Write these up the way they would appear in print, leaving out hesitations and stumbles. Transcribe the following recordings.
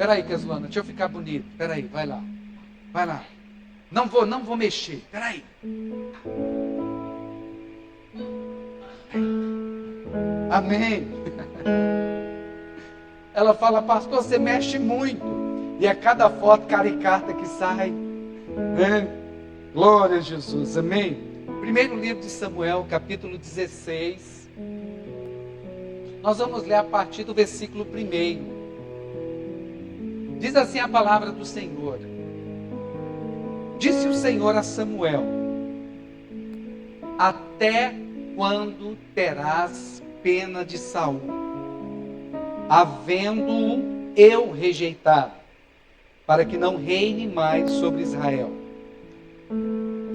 Peraí, Caslana, deixa eu ficar bonito. Peraí, vai lá. Vai lá. Não vou mexer. Peraí. Amém. Ela fala, pastor, você mexe muito. E a cada foto caricata que sai, né? Glória a Jesus, amém. Primeiro livro de Samuel, capítulo 16. Nós vamos ler a partir do versículo 1. Diz assim a palavra do Senhor. Disse o Senhor a Samuel: até quando terás pena de Saul, havendo-o eu rejeitado, para que não reine mais sobre Israel?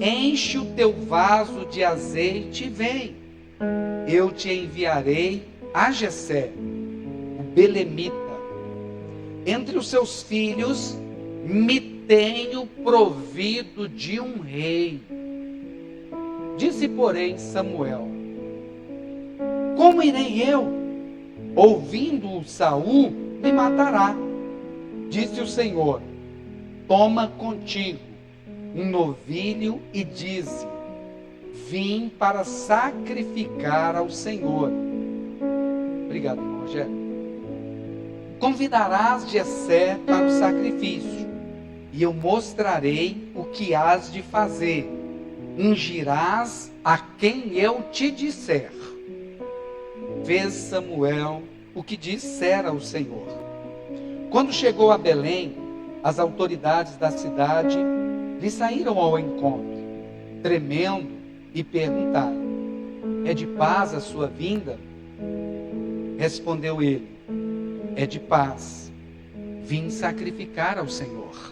Enche o teu vaso de azeite e vem. Eu te enviarei a Jessé, o belemita. Entre os seus filhos me tenho provido de um rei. Disse, porém, Samuel: como irei eu? Ouvindo-o Saul, me matará. Disse o Senhor: toma contigo um novilho e dize: vim para sacrificar ao Senhor. Obrigado, irmão Rogério. Convidarás Jessé para o sacrifício, e eu mostrarei o que hás de fazer. Ungirás a quem eu te disser. Fez Samuel o que dissera o Senhor. Quando chegou a Belém, as autoridades da cidade lhe saíram ao encontro, tremendo, e perguntaram: é de paz a sua vinda? Respondeu ele: é de paz. Vim sacrificar ao Senhor.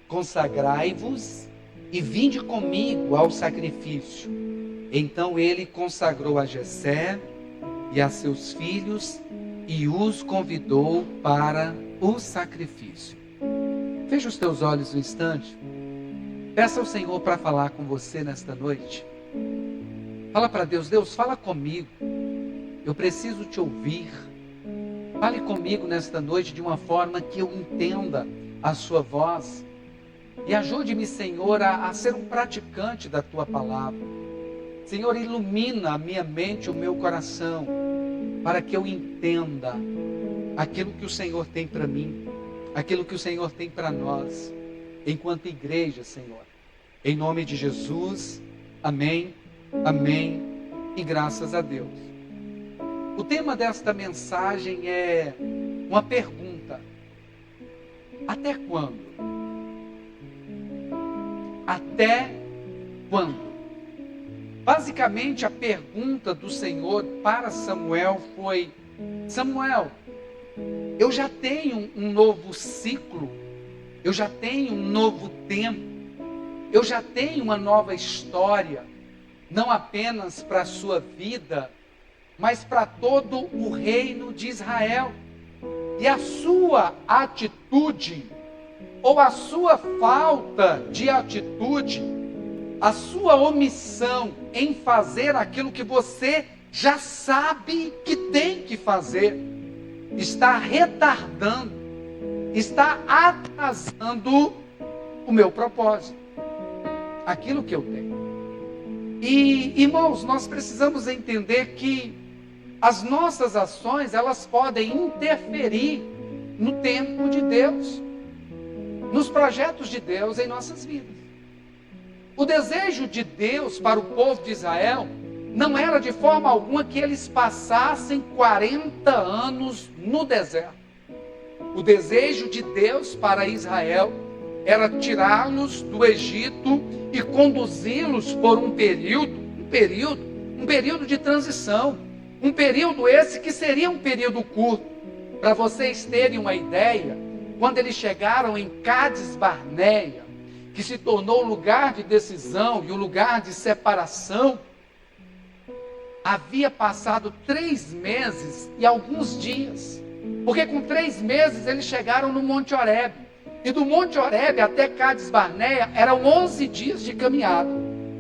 Consagrai-vos e vinde comigo ao sacrifício. Então ele consagrou a Jessé e a seus filhos e os convidou para o sacrifício. Feche os teus olhos um instante. Peça ao Senhor para falar com você nesta noite. Fala para Deus: Deus, fala comigo. Eu preciso te ouvir. Fale comigo nesta noite de uma forma que eu entenda a sua voz. E ajude-me, Senhor, a ser um praticante da tua palavra. Senhor, ilumina a minha mente e o meu coração, para que eu entenda aquilo que o Senhor tem para mim, aquilo que o Senhor tem para nós, enquanto igreja, Senhor. Em nome de Jesus, amém, amém e graças a Deus. O tema desta mensagem é uma pergunta: até quando? Até quando? Basicamente, a pergunta do Senhor para Samuel foi: Samuel, eu já tenho um novo ciclo, eu já tenho um novo tempo, eu já tenho uma nova história, não apenas para a sua vida, mas para todo o reino de Israel. E a sua atitude, ou a sua falta de atitude, a sua omissão em fazer aquilo que você já sabe que tem que fazer, está retardando, está atrasando o meu propósito, aquilo que eu tenho. E, irmãos, nós precisamos entender que as nossas ações, elas podem interferir no tempo de Deus, nos projetos de Deus em nossas vidas. O desejo de Deus para o povo de Israel não era de forma alguma que eles passassem 40 anos no deserto. O desejo de Deus para Israel era tirá-los do Egito e conduzi-los por um período de transição. Um período esse que seria um período curto. Para vocês terem uma ideia, quando eles chegaram em Cádiz Barneia, que se tornou o lugar de decisão e o lugar de separação, havia passado 3 meses e alguns dias. Porque com 3 meses eles chegaram no Monte Horebe. E do Monte Horebe até Cádiz Barneia eram 11 dias de caminhada.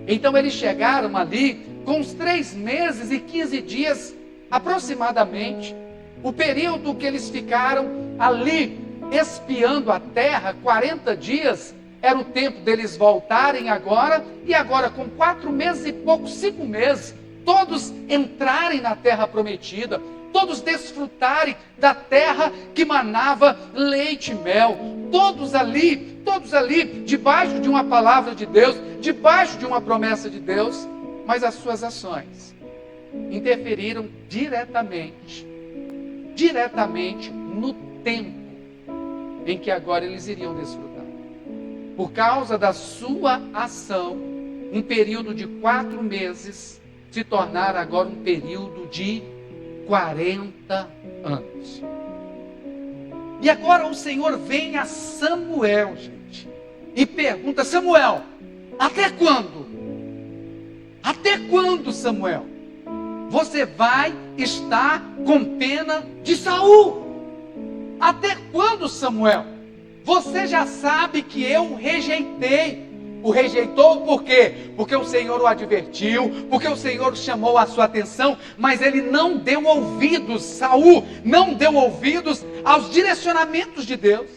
Então eles chegaram ali com uns 3 meses e 15 dias aproximadamente. O período que eles ficaram ali espiando a terra, 40 dias era o tempo deles voltarem agora, e agora com 4 meses e pouco, 5 meses, todos entrarem na terra prometida, todos desfrutarem da terra que manava leite e mel, todos ali, debaixo de uma palavra de Deus, debaixo de uma promessa de Deus, mas as suas ações interferiram diretamente no tempo em que agora eles iriam desfrutar. Por causa da sua ação, um período de 4 meses se tornar agora um período de 40 anos. E agora o Senhor vem a Samuel, gente, e pergunta: Samuel, até quando? Até quando, Samuel, você vai estar com pena de Saul? Até quando, Samuel? Você já sabe que eu o rejeitei. O rejeitou por quê? Porque o Senhor o advertiu, porque o Senhor chamou a sua atenção, mas ele não deu ouvidos, Saul não deu ouvidos aos direcionamentos de Deus.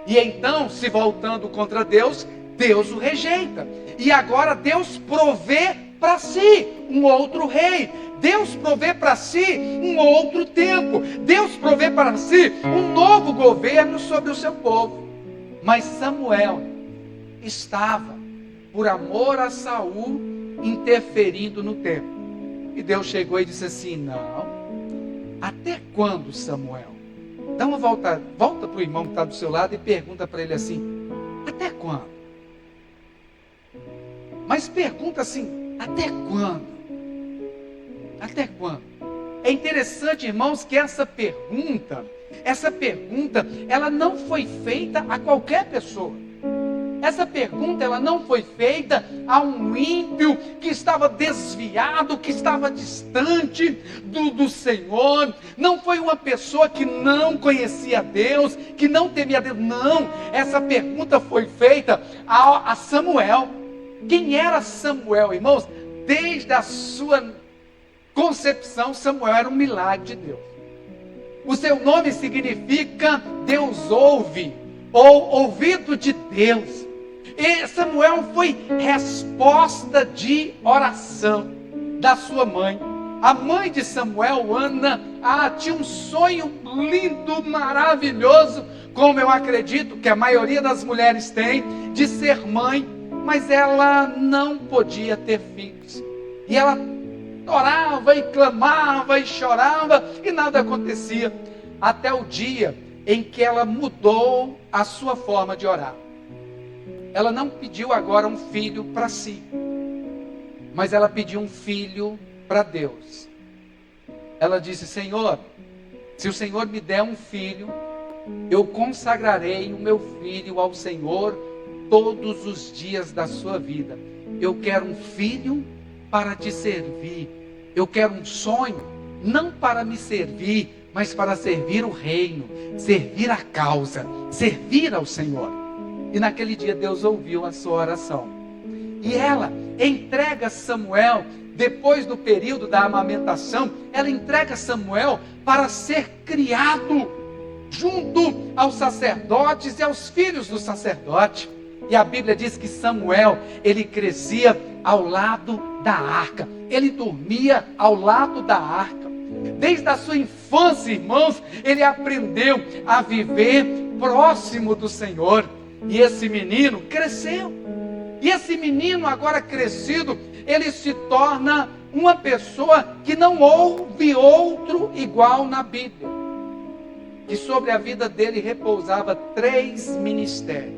E então, se voltando contra Deus, Deus o rejeita. E agora Deus provê para si um outro rei. Deus provê para si um outro tempo. Deus provê para si um novo governo sobre o seu povo. Mas Samuel estava, por amor a Saul, interferindo no tempo. E Deus chegou e disse assim: não, até quando, Samuel? Dá uma volta para o irmão que está do seu lado e pergunta para ele assim: até quando? Mas pergunta assim: até quando? Até quando? É interessante, irmãos, que essa pergunta, ela não foi feita a qualquer pessoa. Essa pergunta, ela não foi feita a um ímpio que estava desviado, que estava distante do Senhor. Não foi uma pessoa que não conhecia Deus, que não temia Deus. Não, essa pergunta foi feita a Samuel. Quem era Samuel, irmãos? Desde a sua concepção, Samuel era um milagre de Deus. O seu nome significa Deus ouve, ou ouvido de Deus. E Samuel foi resposta de oração da sua mãe. A mãe de Samuel, Ana, tinha um sonho lindo, maravilhoso, como eu acredito que a maioria das mulheres tem, de ser mãe, mas ela não podia ter filhos. E ela orava e clamava e chorava e nada acontecia, até o dia em que ela mudou a sua forma de orar. Ela não pediu agora um filho para si, mas ela pediu um filho para Deus. Ela disse: Senhor, se o Senhor me der um filho, eu consagrarei o meu filho ao Senhor todos os dias da sua vida. Eu quero um filho para te servir. Eu quero um sonho, não para me servir, mas para servir o reino, servir a causa, servir ao Senhor. E naquele dia Deus ouviu a sua oração. E ela entrega Samuel, depois do período da amamentação, ela entrega Samuel para ser criado junto aos sacerdotes e aos filhos do sacerdote. E a Bíblia diz que Samuel, ele crescia ao lado da arca. Ele dormia ao lado da arca. Desde a sua infância, irmãos, ele aprendeu a viver próximo do Senhor. E esse menino cresceu. E esse menino, agora crescido, ele se torna uma pessoa que não houve outro igual na Bíblia. E sobre a vida dele repousava 3 ministérios.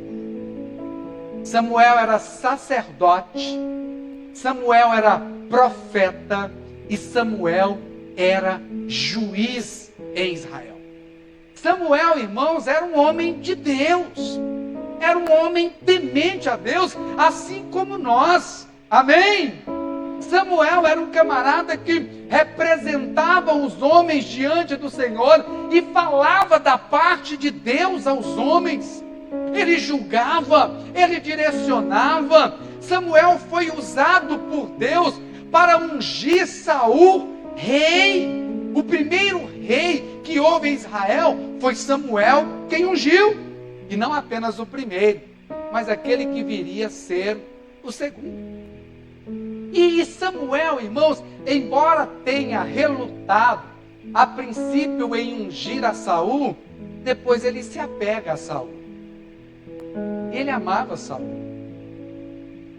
Samuel era sacerdote, Samuel era profeta e Samuel era juiz em Israel. Samuel, irmãos, era um homem de Deus. Era um homem temente a Deus, assim como nós. Amém? Samuel era um camarada que representava os homens diante do Senhor e falava da parte de Deus aos homens. Ele julgava, ele direcionava. Samuel foi usado por Deus para ungir Saul rei. O primeiro rei que houve em Israel foi Samuel quem ungiu. E não apenas o primeiro, mas aquele que viria a ser o segundo. E Samuel, irmãos, embora tenha relutado a princípio em ungir a Saul, depois ele se apega a Saul. Ele amava Saul.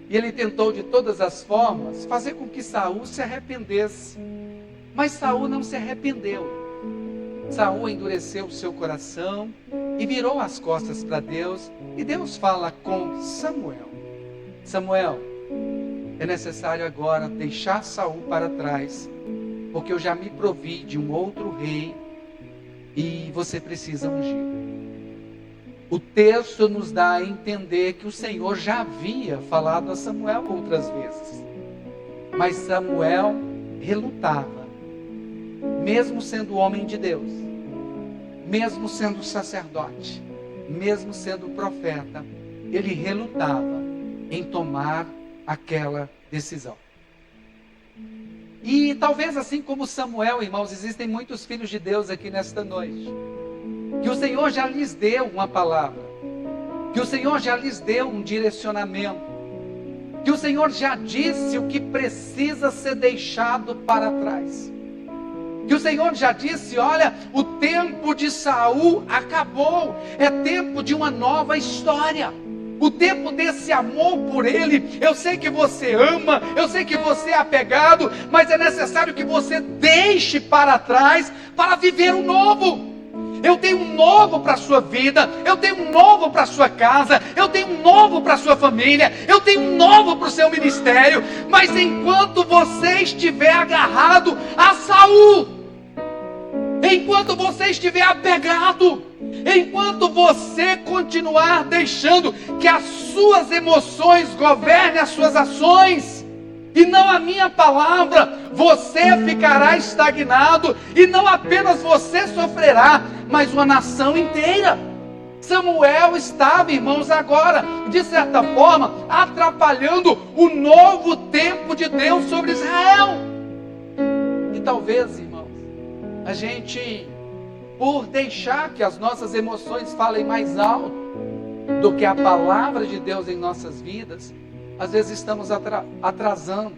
E ele tentou de todas as formas fazer com que Saul se arrependesse. Mas Saul não se arrependeu. Saul endureceu o seu coração e virou as costas para Deus. E Deus fala com Samuel: Samuel, é necessário agora deixar Saul para trás, porque eu já me provi de um outro rei e você precisa ungir. O texto nos dá a entender que o Senhor já havia falado a Samuel outras vezes, mas Samuel relutava, mesmo sendo homem de Deus, mesmo sendo sacerdote, mesmo sendo profeta, ele relutava em tomar aquela decisão. E talvez assim como Samuel, irmãos, existem muitos filhos de Deus aqui nesta noite, que o Senhor já lhes deu uma palavra, que o Senhor já lhes deu um direcionamento, que o Senhor já disse o que precisa ser deixado para trás, que o Senhor já disse: olha, o tempo de Saul acabou, é tempo de uma nova história. O tempo desse amor por ele, eu sei que você ama, eu sei que você é apegado, mas é necessário que você deixe para trás para viver um novo. Eu tenho um novo para a sua vida, eu tenho um novo para a sua casa, eu tenho um novo para a sua família, eu tenho um novo para o seu ministério. Mas enquanto você estiver agarrado a Saul, enquanto você estiver apegado, enquanto você continuar deixando que as suas emoções governem as suas ações, e não a minha palavra, você ficará estagnado, e não apenas você sofrerá, mas uma nação inteira. Samuel estava, irmãos, agora, de certa forma, atrapalhando o novo tempo de Deus sobre Israel. E talvez, irmãos, a gente, por deixar que as nossas emoções falem mais alto do que a palavra de Deus em nossas vidas, às vezes estamos atrasando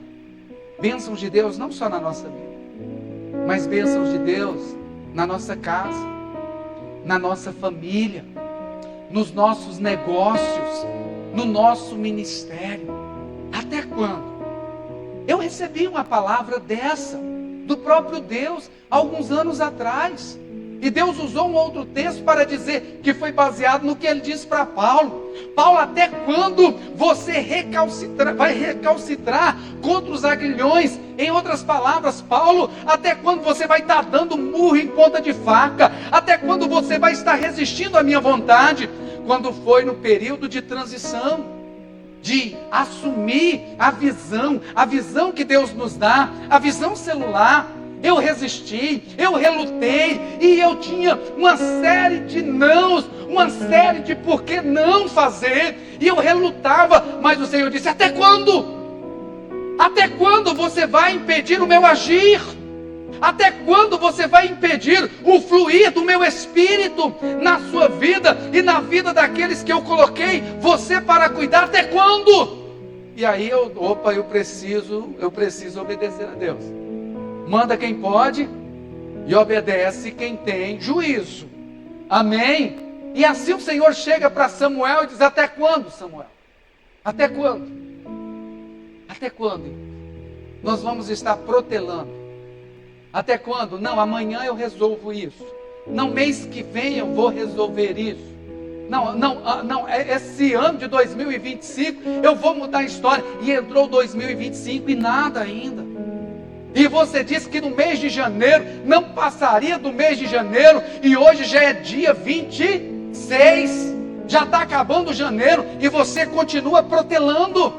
bênçãos de Deus não só na nossa vida, mas bênçãos de Deus na nossa casa, na nossa família, nos nossos negócios, no nosso ministério. Até quando? Eu recebi uma palavra dessa do próprio Deus alguns anos atrás. E Deus usou um outro texto para dizer que foi baseado no que ele disse para Paulo. Paulo, até quando você vai recalcitrar contra os aguilhões? Em outras palavras, Paulo, até quando você vai estar dando murro em ponta de faca? Até quando você vai estar resistindo à minha vontade? Quando foi no período de transição, de assumir a visão que Deus nos dá, a visão celular, eu resisti, eu relutei, e eu tinha uma série de nãos, uma série de por que não fazer, e eu relutava, mas o Senhor disse: até quando? Até quando você vai impedir o meu agir? Até quando você vai impedir o fluir do meu Espírito na sua vida e na vida daqueles que eu coloquei você para cuidar? Até quando? E aí eu preciso obedecer a Deus. Manda quem pode e obedece quem tem juízo. Amém? E assim o Senhor chega para Samuel e diz: até quando, Samuel? Até quando? Até quando? Nós vamos estar protelando. Até quando? Não, amanhã eu resolvo isso. Não, mês que vem eu vou resolver isso. Não, esse ano de 2025 eu vou mudar a história. E entrou 2025 e nada ainda. E você disse que no mês de janeiro, não passaria do mês de janeiro, e hoje já é dia 26, já está acabando janeiro, e você continua protelando,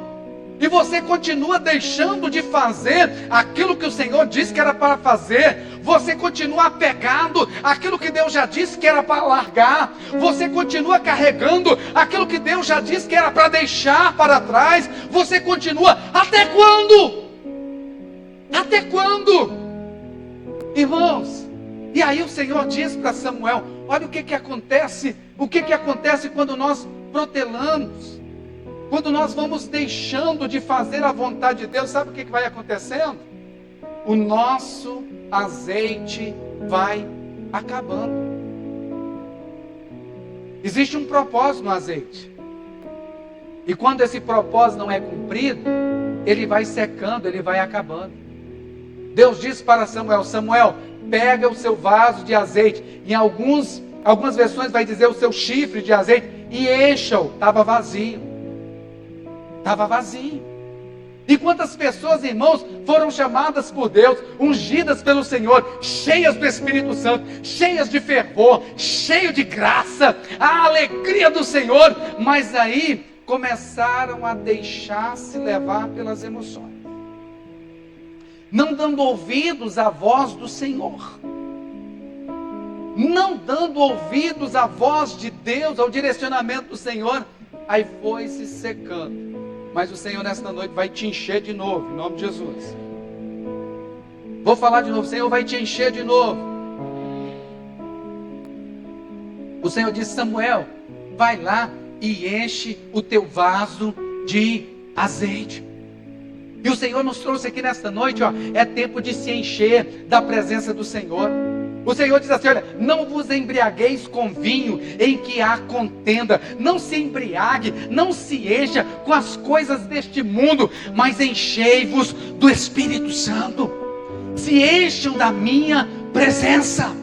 e você continua deixando de fazer aquilo que o Senhor disse que era para fazer, você continua apegado àquilo que Deus já disse que era para largar, você continua carregando aquilo que Deus já disse que era para deixar para trás, você continua. Até quando? Até quando? Irmãos, e aí o Senhor diz para Samuel: olha o que acontece. O que acontece quando nós protelamos? Quando nós vamos deixando de fazer a vontade de Deus, sabe o que vai acontecendo? O nosso azeite vai acabando. Existe um propósito no azeite. E quando esse propósito não é cumprido, ele vai secando, ele vai acabando. Deus disse para Samuel: Samuel, pega o seu vaso de azeite. Em algumas versões vai dizer o seu chifre de azeite e encha-o. Estava vazio. Estava vazio. E quantas pessoas, irmãos, foram chamadas por Deus, ungidas pelo Senhor, cheias do Espírito Santo, cheias de fervor, cheias de graça, a alegria do Senhor, mas aí começaram a deixar-se levar pelas emoções, não dando ouvidos à voz do Senhor, não dando ouvidos à voz de Deus, ao direcionamento do Senhor, aí foi se secando. Mas o Senhor nesta noite vai te encher de novo, em nome de Jesus. Vou falar de novo, o Senhor vai te encher de novo. O Senhor disse: Samuel, vai lá e enche o teu vaso de azeite. E o Senhor nos trouxe aqui nesta noite, é tempo de se encher da presença do Senhor. O Senhor diz assim: olha, não vos embriagueis com vinho em que há contenda, não se embriague, não se encha com as coisas deste mundo, mas enchei-vos do Espírito Santo, se encham da minha presença.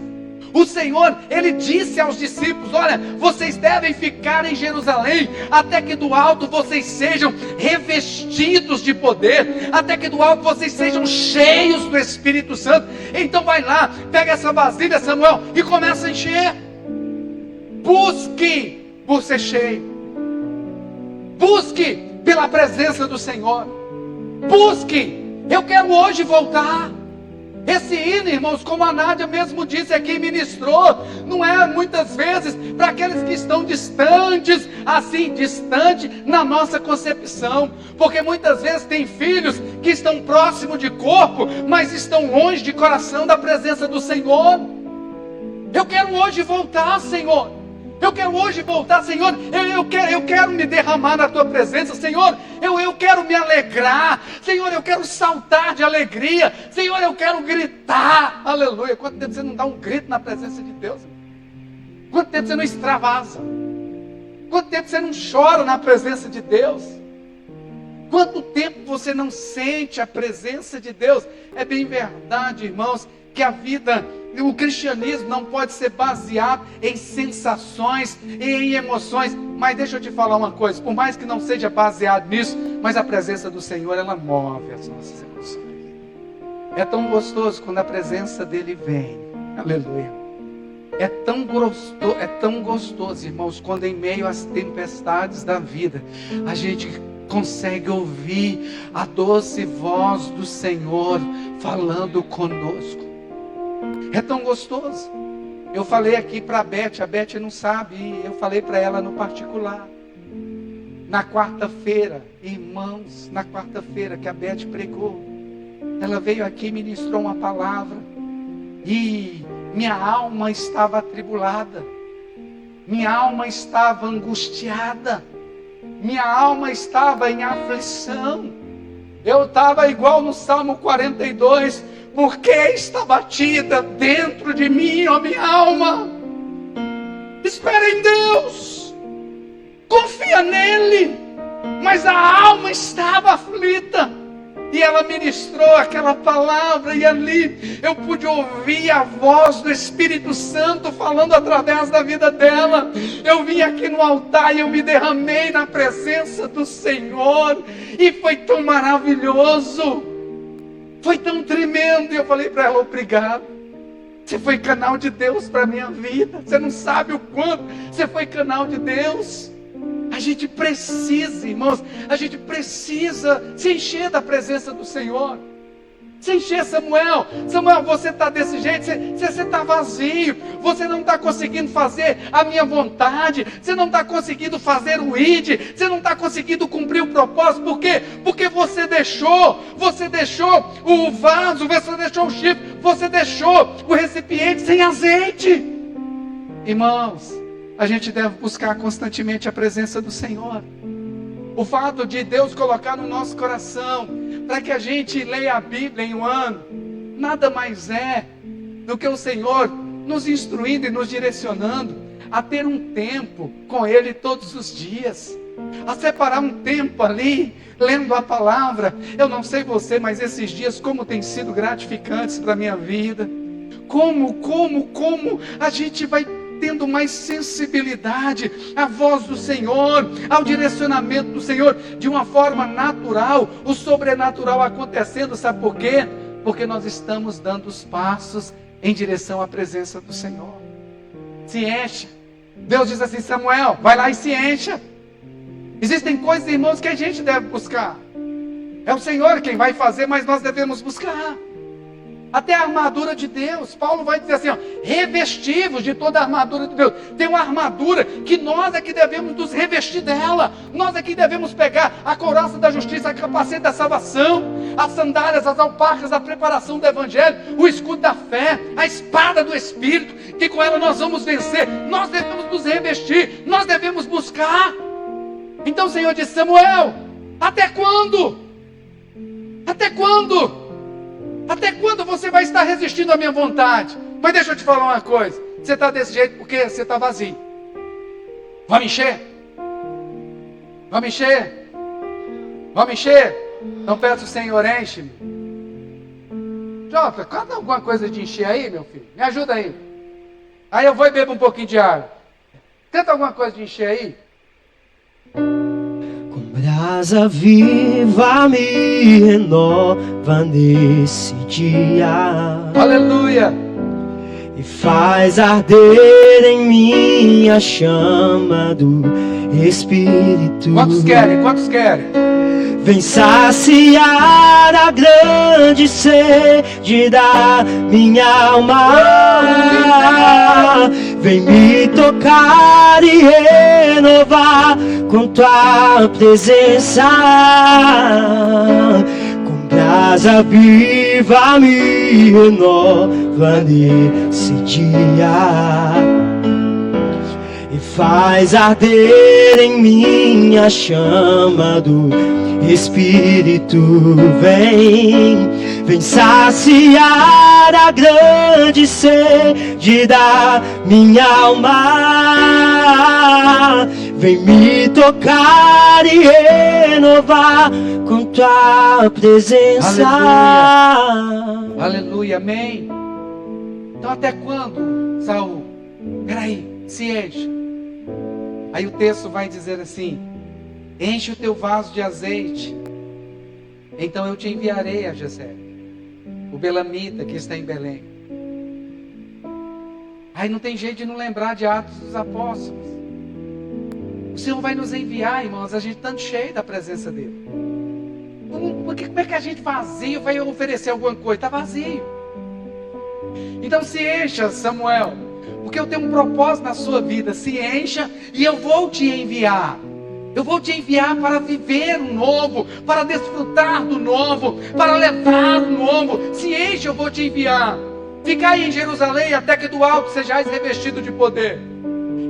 O Senhor, Ele disse aos discípulos: olha, vocês devem ficar em Jerusalém, até que do alto vocês sejam revestidos de poder, até que do alto vocês sejam cheios do Espírito Santo. Então vai lá, pega essa vasilha, Samuel, e começa a encher. Busque por ser cheio, busque pela presença do Senhor, busque. Eu quero hoje voltar. Esse hino, irmãos, como a Nádia mesmo disse aqui, ministrou, não é muitas vezes para aqueles que estão distantes, assim, distante na nossa concepção, porque muitas vezes tem filhos que estão próximos de corpo, mas estão longe de coração da presença do Senhor. Eu quero hoje voltar, Senhor. Eu quero hoje voltar, Senhor. Eu quero me derramar na tua presença, Senhor. Eu quero me alegrar, Senhor. Eu quero saltar de alegria, Senhor. Eu quero gritar, aleluia. Quanto tempo você não dá um grito na presença de Deus? Quanto tempo você não extravasa? Quanto tempo você não chora na presença de Deus? Quanto tempo você não sente a presença de Deus? É bem verdade, irmãos, que a vida, o cristianismo não pode ser baseado em sensações e em emoções. Mas deixa eu te falar uma coisa, por mais que não seja baseado nisso, mas a presença do Senhor, ela move as nossas emoções. É tão gostoso quando a presença dele vem, aleluia. É tão gostoso, irmãos, quando em meio às tempestades da vida, a gente consegue ouvir a doce voz do Senhor falando conosco. É tão gostoso. Eu falei aqui para a Beth não sabe, eu falei para ela no particular. Na quarta-feira, irmãos, na quarta-feira que a Beth pregou, ela veio aqui e ministrou uma palavra, e minha alma estava atribulada, minha alma estava angustiada, minha alma estava em aflição. Eu estava igual no Salmo 42, porque está batida dentro de mim, ó minha alma. Espera em Deus, confia nele. Mas a alma estava aflita, e ela ministrou aquela palavra, e ali eu pude ouvir a voz do Espírito Santo falando através da vida dela. Eu vim aqui no altar e eu me derramei na presença do Senhor, e foi tão maravilhoso, foi tão tremendo. E eu falei para ela: obrigado, você foi canal de Deus para a minha vida. Você não sabe o quanto você foi canal de Deus. A gente precisa, irmãos, a gente precisa se encher da presença do Senhor. Se encher, Samuel, você está desse jeito, você está vazio, você não está conseguindo fazer a minha vontade, você não está conseguindo fazer o ID, você não está conseguindo cumprir o propósito. Por quê? Porque você deixou o vaso, você deixou o chifre, você deixou o recipiente sem azeite. Irmãos, a gente deve buscar constantemente a presença do Senhor. O fato de Deus colocar no nosso coração, para que a gente leia a Bíblia em um ano, nada mais é do que o Senhor nos instruindo e nos direcionando a ter um tempo com Ele todos os dias, a separar um tempo ali, lendo a palavra. Eu não sei você, mas esses dias como tem sido gratificantes para a minha vida. Como a gente vai tendo mais sensibilidade à voz do Senhor, ao direcionamento do Senhor, de uma forma natural, o sobrenatural acontecendo. Sabe por quê? Porque nós estamos dando os passos em direção à presença do Senhor. Se encha. Deus diz assim: Samuel, vai lá e se encha. Existem coisas, irmãos, que a gente deve buscar. É o Senhor quem vai fazer, mas nós devemos buscar. Até a armadura de Deus. Paulo vai dizer assim, ó, revestivos de toda a armadura de Deus. Tem uma armadura que nós é que devemos nos revestir dela. Nós é que devemos pegar a couraça da justiça, a capacete da salvação, as sandálias, as alpacas, a preparação do evangelho, o escudo da fé, a espada do Espírito, que com ela nós vamos vencer. Nós devemos nos revestir, nós devemos buscar. Então o Senhor disse: Samuel, até quando? Até quando? Até quando você vai estar resistindo à minha vontade? Mas deixa eu te falar uma coisa. Você está desse jeito porque você está vazio. Vamos encher? Vamos encher? Vamos encher? Então peço, Senhor, enche-me. Jota, canta alguma coisa de encher aí, meu filho. Me ajuda aí. Aí eu vou e bebo um pouquinho de água. Canta alguma coisa de encher aí. Brasa viva me renova nesse dia. Aleluia! E faz arder em mim a chama do Espírito. Quantos querem? Quantos querem? Vem saciar a grande sede da minha alma. Vem me tocar e renovar com tua presença. Com brasa viva me renova nesse dia. E faz arder em mim a chama do Espírito. Vem saciar a grande sede da minha alma. Vem me tocar e renovar com tua presença. Aleluia, aleluia, amém. Então até quando, Saul? Peraí, se enche. Aí o texto vai dizer assim: enche o teu vaso de azeite, então eu te enviarei a Jezreel, o belamita que está em Belém. Aí não tem jeito de não lembrar de Atos dos Apóstolos. O Senhor vai nos enviar, irmãos, a gente tanto cheio da presença dele. Como é que a gente vazio vai oferecer alguma coisa? Está vazio. Então se encha, Samuel, porque eu tenho um propósito na sua vida. Se encha e eu vou te enviar. Eu vou te enviar para viver o novo, para desfrutar do novo, para levar o novo. Se enche, eu vou te enviar. Ficai em Jerusalém até que do alto sejais revestido de poder.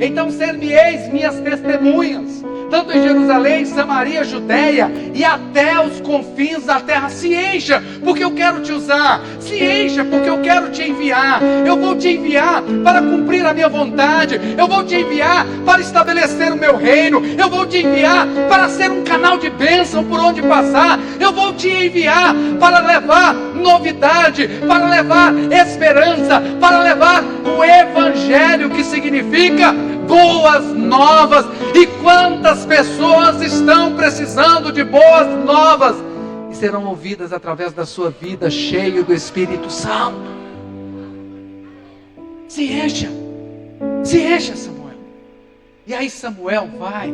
Então ser-me-eis minhas testemunhas, tanto em Jerusalém, Samaria, Judeia e até os confins da terra. Se encha, porque eu quero te usar. Se encha, porque eu quero te enviar. Eu vou te enviar para cumprir a minha vontade. Eu vou te enviar para estabelecer o meu reino. Eu vou te enviar para ser um canal de bênção por onde passar. Eu vou te enviar para levar novidade, para levar esperança, para levar o evangelho, que significa boas novas. E quantas pessoas estão precisando de boas novas e serão ouvidas através da sua vida, cheio do Espírito Santo. Se encha, Samuel. E aí Samuel vai,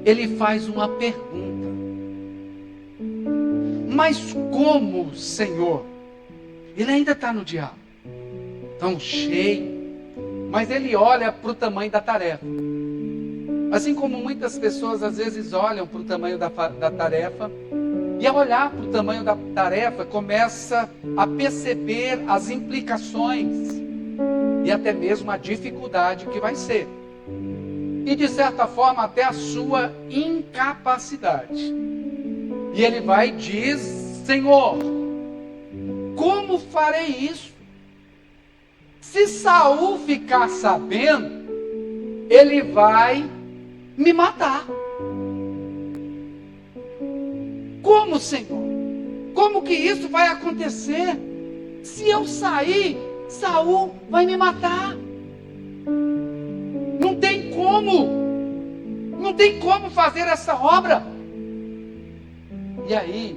ele faz uma pergunta: mas como, Senhor? Ele ainda está no diabo, tão cheio. Mas ele olha para o tamanho da tarefa. Assim como muitas pessoas às vezes olham para o tamanho da tarefa, e ao olhar para o tamanho da tarefa, começa a perceber as implicações. e até mesmo a dificuldade que vai ser. E de certa forma até a sua incapacidade. E ele vai e diz: Senhor, como farei isso? Se Saul ficar sabendo, ele vai me matar. Como, Senhor? Como que isso vai acontecer? Se eu sair, Saul vai me matar. Não tem como. Não tem como fazer essa obra. E aí,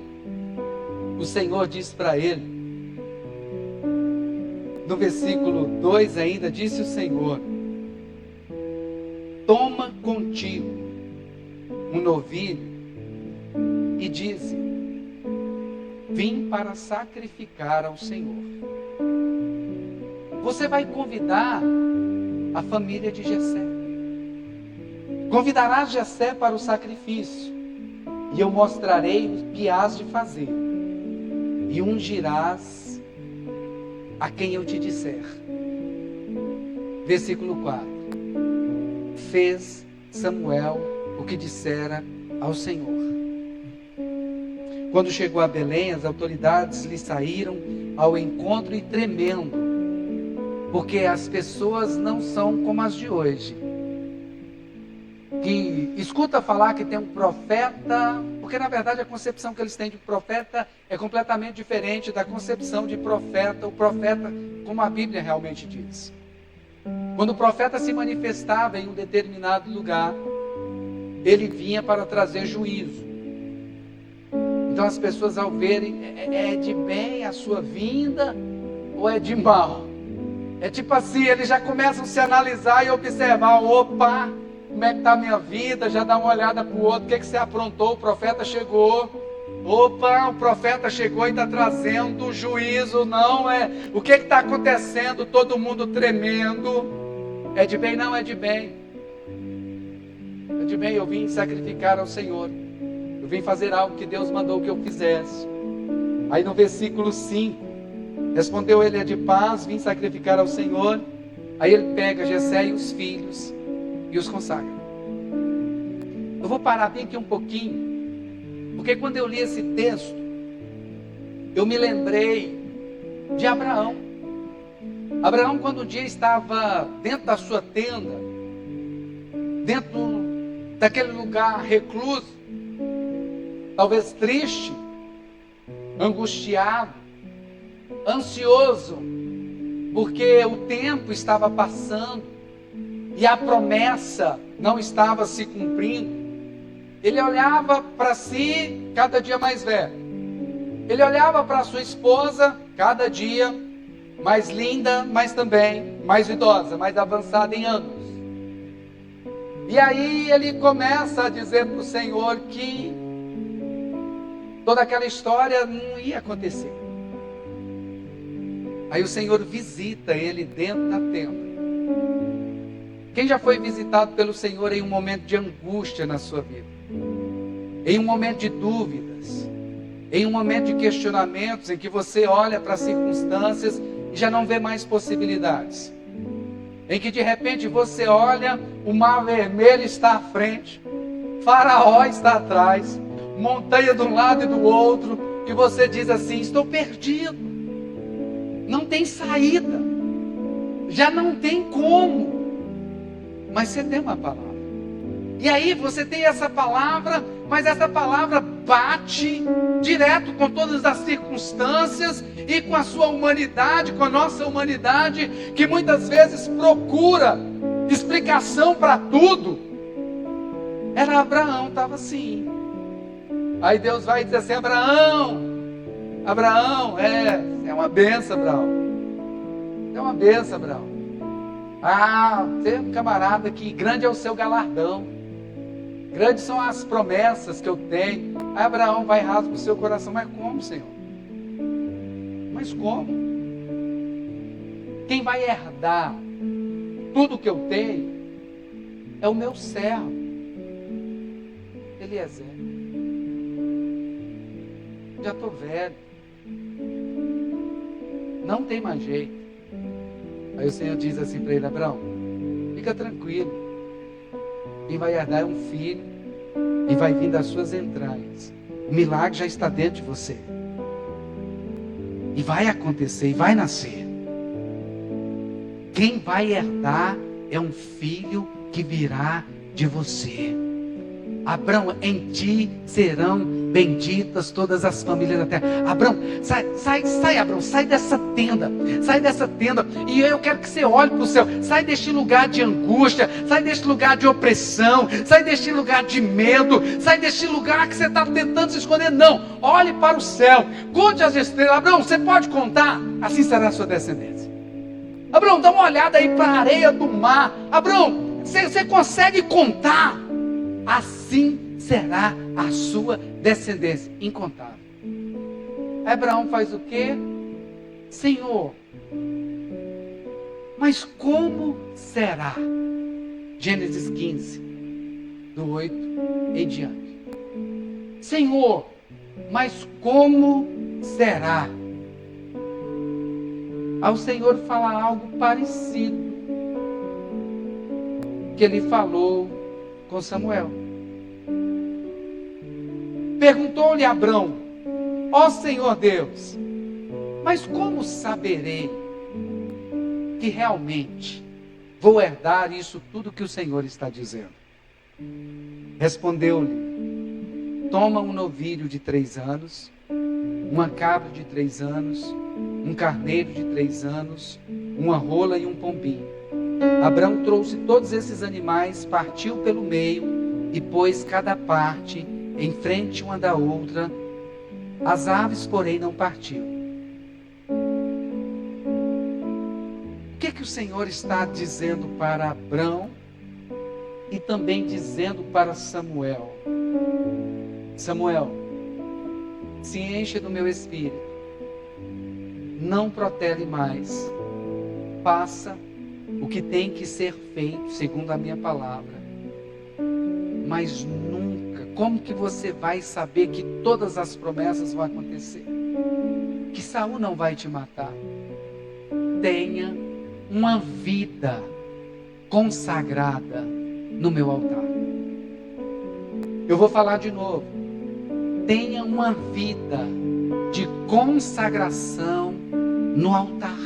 o Senhor diz para ele, no versículo 2 ainda, disse o Senhor: toma contigo um novilho e dize: vim para sacrificar ao Senhor. Você vai convidar a família de Jessé. Convidarás Jessé para o sacrifício, e eu mostrarei o que hás de fazer, e ungirás a quem eu te disser. Versículo 4. Fez Samuel o que dissera ao Senhor. Quando chegou a Belém, as autoridades lhe saíram ao encontro e tremendo, porque as pessoas não são como as de hoje, que escuta falar que tem um profeta, porque na verdade a concepção que eles têm de profeta é completamente diferente da concepção de profeta, o profeta como a Bíblia realmente diz. Quando o profeta se manifestava em um determinado lugar, ele vinha para trazer juízo. Então as pessoas, ao verem, é de bem a sua vinda ou é de mal? É tipo assim, eles já começam a se analisar e observar: opa, como é que está a minha vida? Já dá uma olhada para o outro: o que você aprontou? O profeta chegou. Opa, o profeta chegou e está trazendo juízo. Não é? O que está acontecendo? Todo mundo tremendo. É de bem? Não é de bem. É de bem, eu vim sacrificar ao Senhor. Eu vim fazer algo que Deus mandou que eu fizesse. Aí no versículo 5, respondeu ele: é de paz, vim sacrificar ao Senhor. Aí ele pega Jessé e os filhos e os consagra. Eu vou parar bem aqui um pouquinho, porque quando eu li esse texto, eu me lembrei de Abraão. Abraão, quando um dia estava dentro da sua tenda, dentro daquele lugar recluso, talvez triste, angustiado, ansioso, porque o tempo estava passando e a promessa não estava se cumprindo. Ele olhava para si cada dia mais velho. Ele olhava para sua esposa cada dia mais linda, mas também mais idosa, mais avançada em anos. E aí ele começa a dizer para o Senhor que toda aquela história não ia acontecer. Aí o Senhor visita ele dentro da tenda. Quem já foi visitado pelo Senhor em um momento de angústia na sua vida? Em um momento de dúvidas? Em um momento de questionamentos, em que você olha para as circunstâncias e já não vê mais possibilidades? Em que de repente você olha, o mar vermelho está à frente, Faraó está atrás, montanha de um lado e do outro, e você diz assim: estou perdido, não tem saída, já não tem como. Mas você tem uma palavra, e aí você tem essa palavra, mas essa palavra bate direto com todas as circunstâncias e com a sua humanidade, com a nossa humanidade, que muitas vezes procura explicação para tudo. Era Abraão, estava assim. Aí Deus vai dizer assim: Abraão, é uma benção, Abraão. É uma benção, Abraão. Ah, você é um camarada que grande é o seu galardão. Grandes são as promessas que eu tenho. Aí Abraão vai e rasga o seu coração: mas como, Senhor? Mas como? Quem vai herdar tudo que eu tenho é o meu servo, Eliezer. Já estou velho, não tem mais jeito. Aí o Senhor diz assim para ele: Abraão, fica tranquilo. Quem vai herdar é um filho e vai vir das suas entranhas. O milagre já está dentro de você. E vai acontecer, e vai nascer. Quem vai herdar é um filho que virá de você. Abraão, em ti serão benditas todas as famílias da terra. Abraão, sai, Abraão, sai dessa tenda, e eu quero que você olhe para o céu, sai deste lugar de angústia, sai deste lugar de opressão, sai deste lugar de medo, sai deste lugar que você está tentando se esconder. Não, olhe para o céu, conte as estrelas. Abraão, você pode contar? Assim será a sua descendência. Abraão, dá uma olhada aí para a areia do mar. Abraão, você consegue contar? Assim será a sua descendência, incontável. Abraão faz o quê? Senhor, mas como será? Gênesis 15, do 8 em diante. Senhor, mas como será? Ao Senhor fala algo parecido que ele falou com Samuel. Perguntou-lhe Abrão: ó Senhor Deus, mas como saberei que realmente vou herdar isso tudo que o Senhor está dizendo? Respondeu-lhe: toma um novilho de 3 anos, uma cabra de 3 anos, um carneiro de 3 anos, uma rola e um pombinho. Abrão trouxe todos esses animais, partiu pelo meio e pôs cada parte em frente uma da outra. As aves, porém, não partiu. O que o Senhor está dizendo para Abrão e também dizendo para Samuel? Samuel, se enche do meu espírito, não protele mais, faça o que tem que ser feito segundo a minha palavra, mas nunca, como que você vai saber que todas as promessas vão acontecer? Que Saul não vai te matar? Tenha uma vida consagrada no meu altar. Eu vou falar de novo. Tenha uma vida de consagração no altar.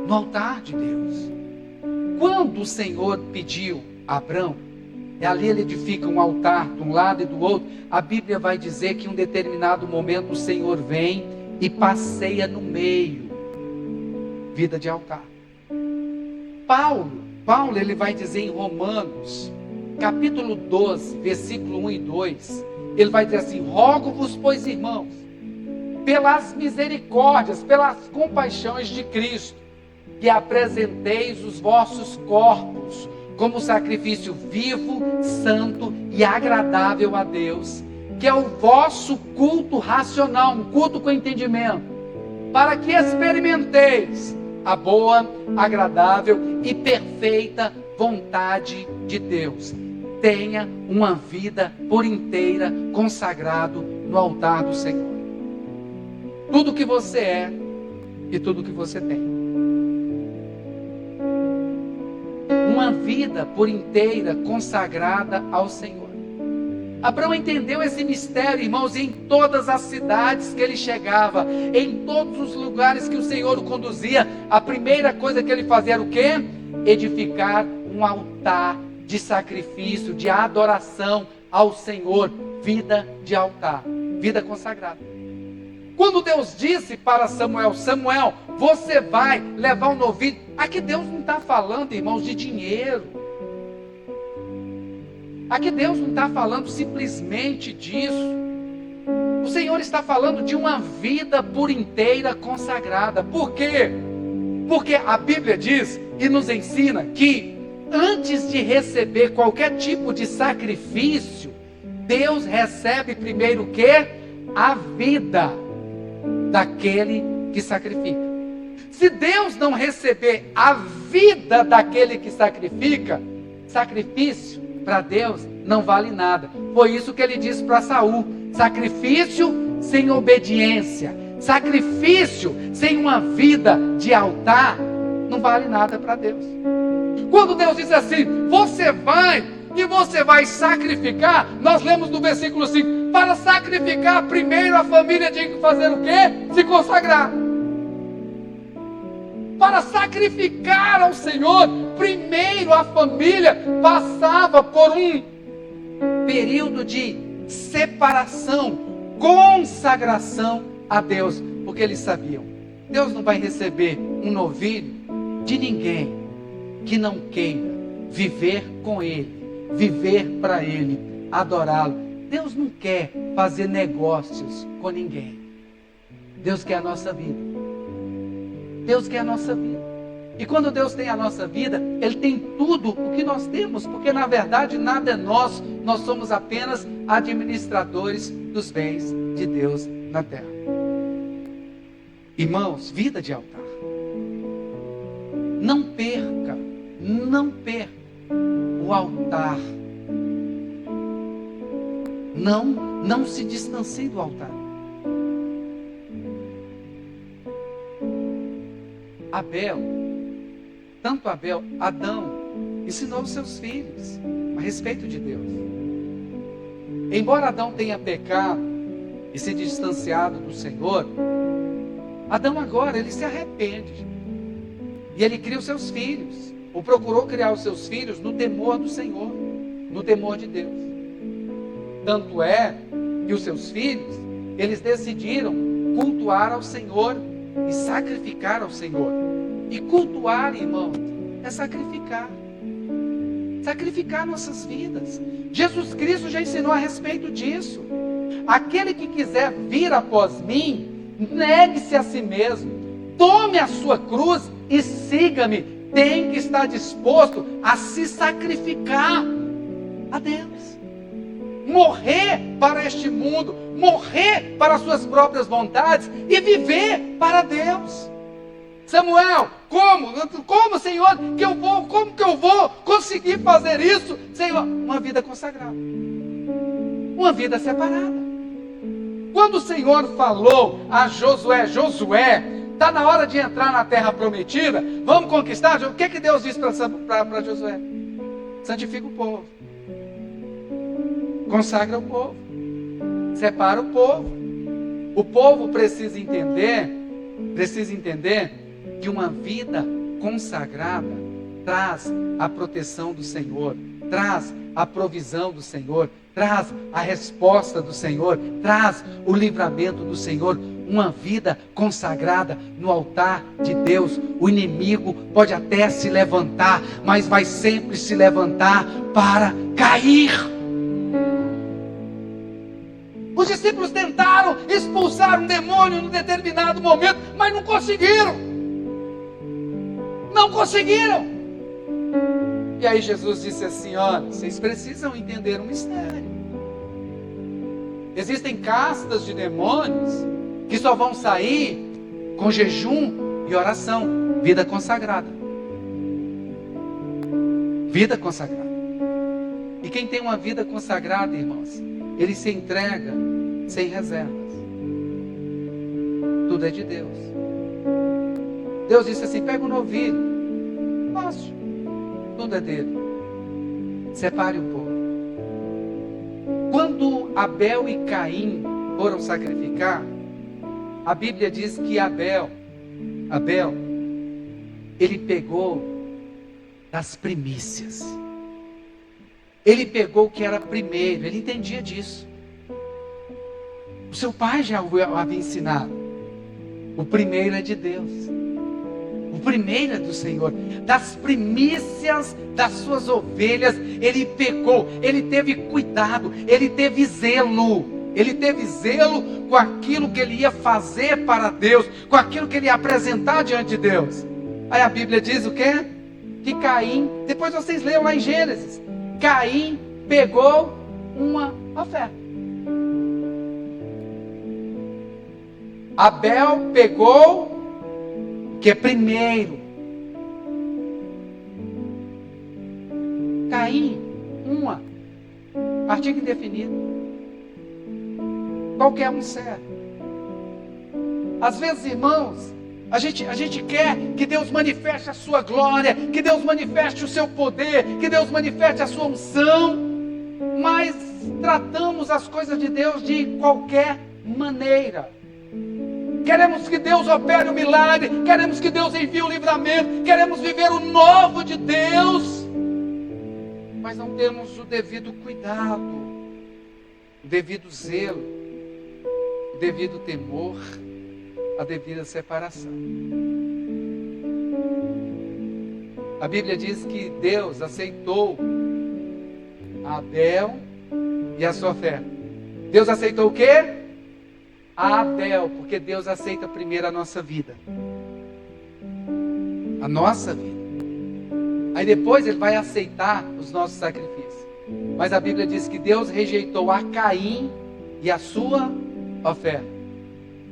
No altar de Deus. Quando o Senhor pediu a Abrão, e ali ele edifica um altar de um lado e do outro, a Bíblia vai dizer que em um determinado momento o Senhor vem e passeia no meio. Vida de altar. Paulo ele vai dizer em Romanos, capítulo 12, versículo 1 e 2, ele vai dizer assim: rogo-vos, pois, irmãos, pelas misericórdias, pelas compaixões de Cristo, que apresenteis os vossos corpos como sacrifício vivo, santo e agradável a Deus, que é o vosso culto racional, um culto com entendimento, para que experimenteis a boa, agradável e perfeita vontade de Deus. Tenha uma vida por inteira consagrado no altar do Senhor. Tudo que você é e tudo que você tem. Uma vida por inteira consagrada ao Senhor. Abraão entendeu esse mistério, irmãos, e em todas as cidades que ele chegava, em todos os lugares que o Senhor o conduzia, a primeira coisa que ele fazia era o quê? Edificar um altar de sacrifício, de adoração ao Senhor, vida de altar, vida consagrada. Quando Deus disse para Samuel: Samuel, você vai levar um novilho. Aqui Deus não está falando, irmãos, de dinheiro. Aqui Deus não está falando simplesmente disso. O Senhor está falando de uma vida por inteira consagrada. Por quê? Porque a Bíblia diz e nos ensina que antes de receber qualquer tipo de sacrifício, Deus recebe primeiro o quê? A vida daquele que sacrifica. Se Deus não receber a vida daquele que sacrifica, sacrifício para Deus não vale nada. Foi isso que ele disse para Saul: sacrifício sem obediência, sacrifício sem uma vida de altar, não vale nada para Deus. Quando Deus diz assim, você vai sacrificar, nós lemos no versículo 5, para sacrificar primeiro a família tinha que fazer o quê? Se consagrar. Para sacrificar ao Senhor, primeiro a família passava por um período de separação, consagração a Deus, porque eles sabiam, Deus não vai receber um novilho de ninguém que não queira viver com Ele, viver para Ele, adorá-lo. Deus não quer fazer negócios com ninguém. Deus quer a nossa vida. Deus quer a nossa vida. E quando Deus tem a nossa vida, Ele tem tudo o que nós temos, porque na verdade nada é nosso, nós somos apenas administradores dos bens de Deus na terra. Irmãos, vida de altar. Não perca o altar. Não se distancie do altar. Adão ensinou os seus filhos a respeito de Deus. Embora Adão tenha pecado e se distanciado do Senhor, Adão agora, ele se arrepende. E ele cria os seus filhos, ou procurou criar os seus filhos no temor do Senhor, no temor de Deus. Tanto é que os seus filhos, eles decidiram cultuar ao Senhor e sacrificar ao Senhor. E cultuar, irmão, é sacrificar. Sacrificar nossas vidas. Jesus Cristo já ensinou a respeito disso. Aquele que quiser vir após mim, negue-se a si mesmo, tome a sua cruz e siga-me. Tem que estar disposto a se sacrificar a Deus. Morrer para este mundo, morrer para as suas próprias vontades e viver para Deus. Samuel, como, Senhor, como que eu vou conseguir fazer isso? Senhor, uma vida consagrada, uma vida separada. Quando o Senhor falou a Josué, está na hora de entrar na terra prometida, vamos conquistar? O que Deus disse para Josué? Santifica o povo, consagra o povo, separa o povo. O povo precisa entender que uma vida consagrada traz a proteção do Senhor, traz a provisão do Senhor, traz a resposta do Senhor, traz o livramento do Senhor. Uma vida consagrada no altar de Deus, o inimigo pode até se levantar, mas vai sempre se levantar para cair. Os discípulos tentaram expulsar um demônio em um determinado momento, mas não conseguiram. Não conseguiram. E aí Jesus disse assim, olha, vocês precisam entender um mistério. Existem castas de demônios que só vão sair com jejum e oração. Vida consagrada. Vida consagrada. E quem tem uma vida consagrada, irmãos, ele se entrega sem reservas. Tudo é de Deus. Deus disse assim, pega um novilho, fácil, tudo é dele. Separe um pouco. Quando Abel e Caim foram sacrificar, a Bíblia diz que Abel, ele pegou das primícias. Ele pegou o que era primeiro, ele entendia disso. O seu pai já o havia ensinado. O primeiro é de Deus. O primeiro é do Senhor. Das primícias das suas ovelhas, ele pegou, ele teve cuidado, ele teve zelo. Ele teve zelo com aquilo que ele ia fazer para Deus, com aquilo que ele ia apresentar diante de Deus. Aí a Bíblia diz o quê? Que Caim, depois vocês leiam lá em Gênesis, Caim pegou uma oferta. Abel pegou o que é primeiro. Caim, uma. Artigo indefinido. Qualquer um serve. Às vezes, irmãos, A gente quer que Deus manifeste a sua glória, que Deus manifeste o seu poder, que Deus manifeste a sua unção, mas tratamos as coisas de Deus de qualquer maneira. Queremos que Deus opere o milagre, queremos que Deus envie o livramento, queremos viver o novo de Deus, mas não temos o devido cuidado, o devido zelo, o devido temor, a devida separação. A Bíblia diz que Deus aceitou Abel e a sua oferta. Deus aceitou o quê? Abel, porque Deus aceita primeiro a nossa vida. A nossa vida. Aí depois Ele vai aceitar os nossos sacrifícios. Mas a Bíblia diz que Deus rejeitou a Caim e a sua oferta.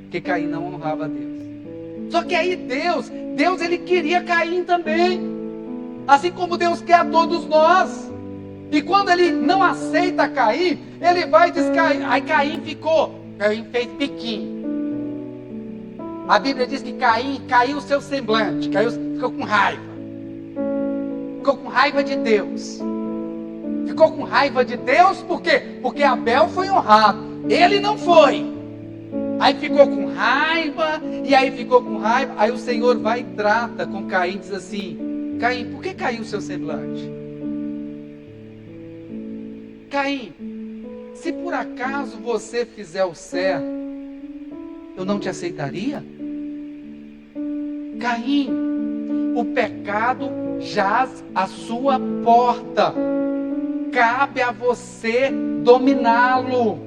Porque Caim não honrava a Deus. Só que aí Deus Ele queria Caim também. Assim como Deus quer a todos nós. E quando Ele não aceita Caim, Ele vai descair. Aí Caim fez biquinho. A Bíblia diz que Caim caiu o seu semblante, ficou com raiva. Ficou com raiva de Deus. Ficou com raiva de Deus por quê? Porque Abel foi honrado, ele não foi. Aí ficou com raiva, aí o Senhor vai e trata com Caim, diz assim: Caim, por que caiu o seu semblante? Caim, se por acaso você fizer o certo, eu não te aceitaria? Caim, o pecado jaz à sua porta. Cabe a você dominá-lo.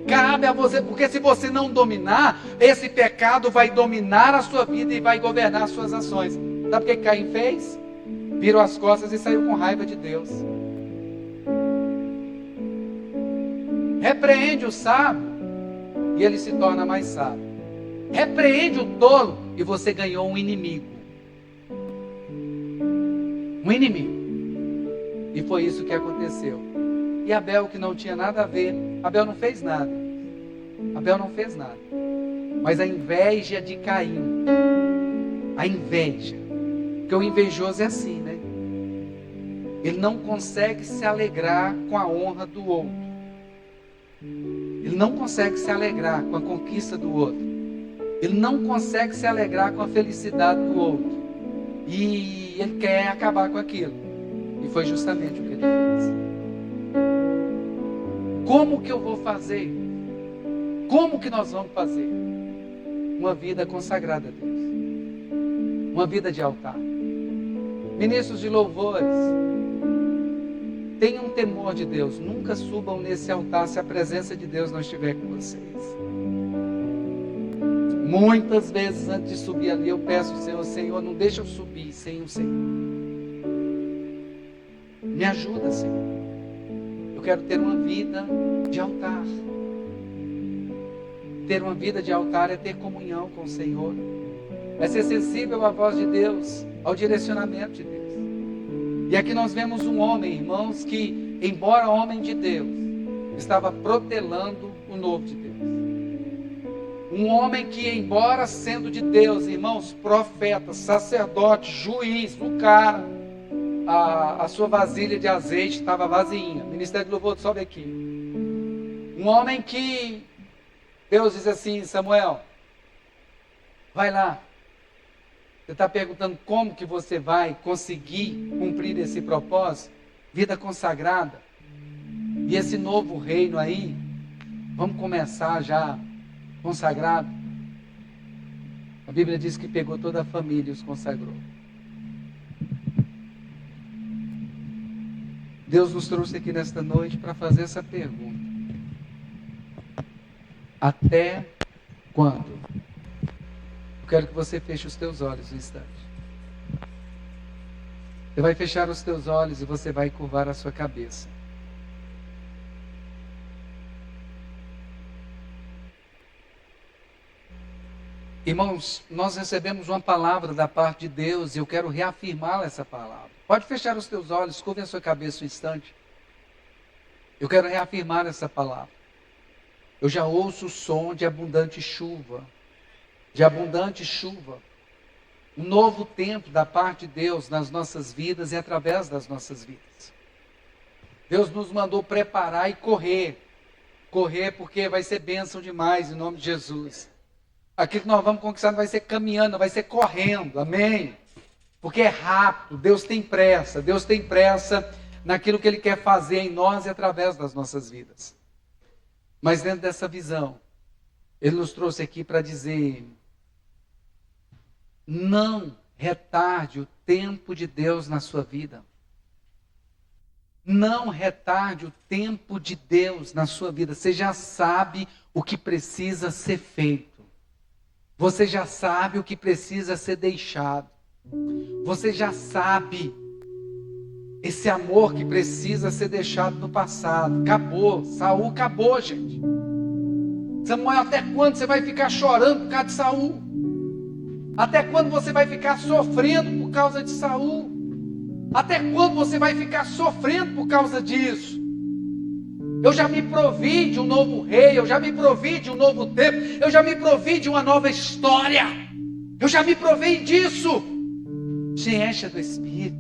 Cabe a você, porque se você não dominar, esse pecado vai dominar a sua vida e vai governar as suas ações. Sabe o que Caim fez? Virou as costas e saiu com raiva de Deus. Repreende o sábio e ele se torna mais sábio. Repreende o tolo e você ganhou um inimigo. Um inimigo. E foi isso que aconteceu. E Abel, que não tinha nada a ver, Abel não fez nada. Abel não fez nada. Mas a inveja de Caim, a inveja, porque o invejoso é assim, né? Ele não consegue se alegrar com a honra do outro. Ele não consegue se alegrar com a conquista do outro. Ele não consegue se alegrar com a felicidade do outro. E ele quer acabar com aquilo. E foi justamente o que ele fez. Como que eu vou fazer? Como que nós vamos fazer? Uma vida consagrada a Deus. Uma vida de altar. Ministros de louvores, tenham temor de Deus. Nunca subam nesse altar se a presença de Deus não estiver com vocês. Muitas vezes antes de subir ali eu peço ao Senhor: Senhor, não deixa eu subir sem o Senhor. Me ajuda, Senhor. Eu quero ter uma vida de altar. Ter uma vida de altar é ter comunhão com o Senhor. É ser sensível à voz de Deus, ao direcionamento de Deus. E aqui nós vemos um homem, irmãos, que, embora homem de Deus, estava protelando o novo de Deus. Um homem que, embora sendo de Deus, irmãos, profeta, sacerdote, juiz, o cara, a sua vasilha de azeite estava vazinha. Ministério do Louvor, sobe aqui. Um homem que Deus diz assim: Samuel, vai lá. Você está perguntando como que você vai conseguir cumprir esse propósito? Vida consagrada. E esse novo reino aí, vamos começar já consagrado. A Bíblia diz que pegou toda a família e os consagrou. Deus nos trouxe aqui nesta noite para fazer essa pergunta. Até quando? Eu quero que você feche os teus olhos um instante. Você vai fechar os teus olhos e você vai curvar a sua cabeça. Irmãos, nós recebemos uma palavra da parte de Deus e eu quero reafirmar essa palavra. Pode fechar os teus olhos, curve a sua cabeça um instante. Eu quero reafirmar essa palavra. Eu já ouço o som de abundante chuva. De abundante chuva. um novo tempo da parte de Deus nas nossas vidas e através das nossas vidas. Deus nos mandou preparar e correr. Correr porque vai ser bênção demais em nome de Jesus. Aquilo que nós vamos conquistar não vai ser caminhando, vai ser correndo, amém? Porque é rápido, Deus tem pressa naquilo que Ele quer fazer em nós e através das nossas vidas. Mas dentro dessa visão, Ele nos trouxe aqui para dizer: não retarde o tempo de Deus na sua vida. Não retarde o tempo de Deus na sua vida. Você já sabe o que precisa ser feito. Você já sabe o que precisa ser deixado. Você já sabe esse amor que precisa ser deixado no passado. Acabou. Saul acabou, gente. Samuel, até quando você vai ficar chorando por causa de Saul? Até quando você vai ficar sofrendo por causa de Saul? Até quando você vai ficar sofrendo por causa disso? Eu já me provi de um novo rei, eu já me provi de um novo tempo, eu já me provi de uma nova história. Eu já me provei disso. Se encha do Espírito.